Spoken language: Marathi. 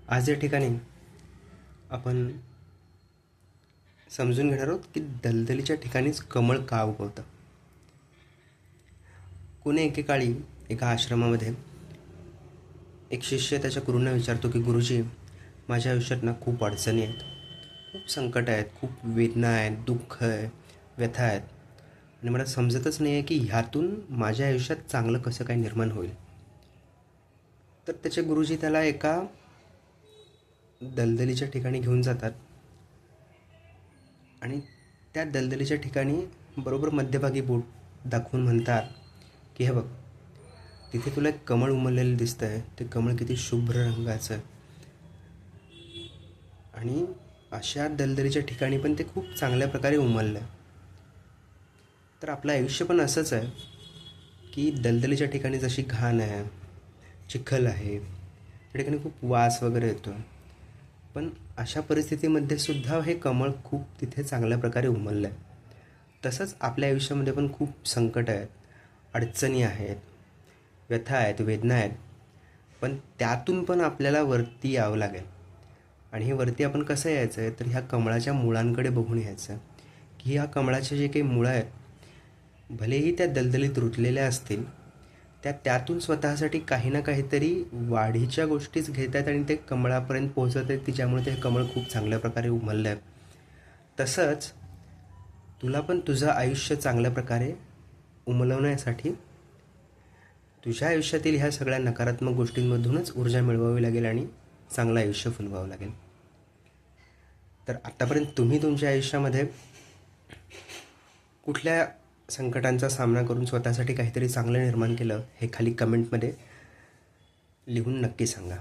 आज या ठिकाणी आपण समजून घेणार आहोत की दलदलीच्या ठिकाणीच कमळ का उगवतं. कोणी एकेकाळी एका आश्रमामध्ये एक शिष्य त्याच्या गुरूंना विचारतो की गुरुजी, माझ्या आयुष्यात ना खूप अडचणी आहेत, खूप संकट आहेत, खूप वेदना आहेत, दुःख आहे, व्यथा आहेत आणि मला समजतच नाही आहे की ह्यातून माझ्या आयुष्यात चांगलं कसं काय निर्माण होईल. तर त्याचे गुरुजी त्याला एका दलदलीच्या ठिकाणी घेऊन जातात आणि त्या दलदलीच्या ठिकाणी बरोबर मध्यभागी बोट दाखवून म्हणतात की हे बघ, तिथे तुला एक कमळ उमललेलं दिसतं आहे. ते कमळ किती शुभ्र रंगाचं आहे आणि अशा दलदलीच्या ठिकाणी पण ते खूप चांगल्या प्रकारे उमललं आहे. तर आपलं आयुष्य पण असंच आहे की दलदलीच्या ठिकाणी जशी घाण आहे, चिखल आहे, त्या ठिकाणी खूप वास वगैरे येतो, पण अशा परिस्थितीमध्ये सुद्धा हे कमळ खूप तिथे चांगल्या प्रकारे उमललं आहे. तसंच आपल्या आयुष्यामध्ये पण खूप संकट आहेत, अडचणी आहेत, व्यथा आहेत, वेदना आहेत, पण त्यातून पण आपल्याला वरती यावं लागेल. आणि हे वरती आपण कसं यायचं आहे, तर ह्या कमळाच्या मुळांकडे बघून यायचं की ह्या कमळाचे जे काही मुळं आहेत, भलेही त्या दलदलीत रुतलेल्या असतील, त्यातून स्वतःसाठी काही ना काहीतरी वाढीच्या गोष्टीच घेत आहेत आणि ते कमळापर्यंत पोहोचत आहेत की ज्यामुळे ते कमळ खूप चांगल्या प्रकारे उमललं आहे. तसंच तुला पण तुझं आयुष्य चांगल्या प्रकारे उमलवण्यासाठी तुझ्या आयुष्यातील ह्या सगळ्या नकारात्मक गोष्टींमधूनच ऊर्जा मिळवावी लागेल आणि चांगलं आयुष्य फुलवावं लागेल. तर आत्तापर्यंत तुम्ही तुमच्या आयुष्यामध्ये कुठल्या संकटांचा सामना करून स्वतःसाठी काहीतरी चांगलं निर्माण केलं हे खाली कमेंटमध्ये लिहून नक्की सांगा.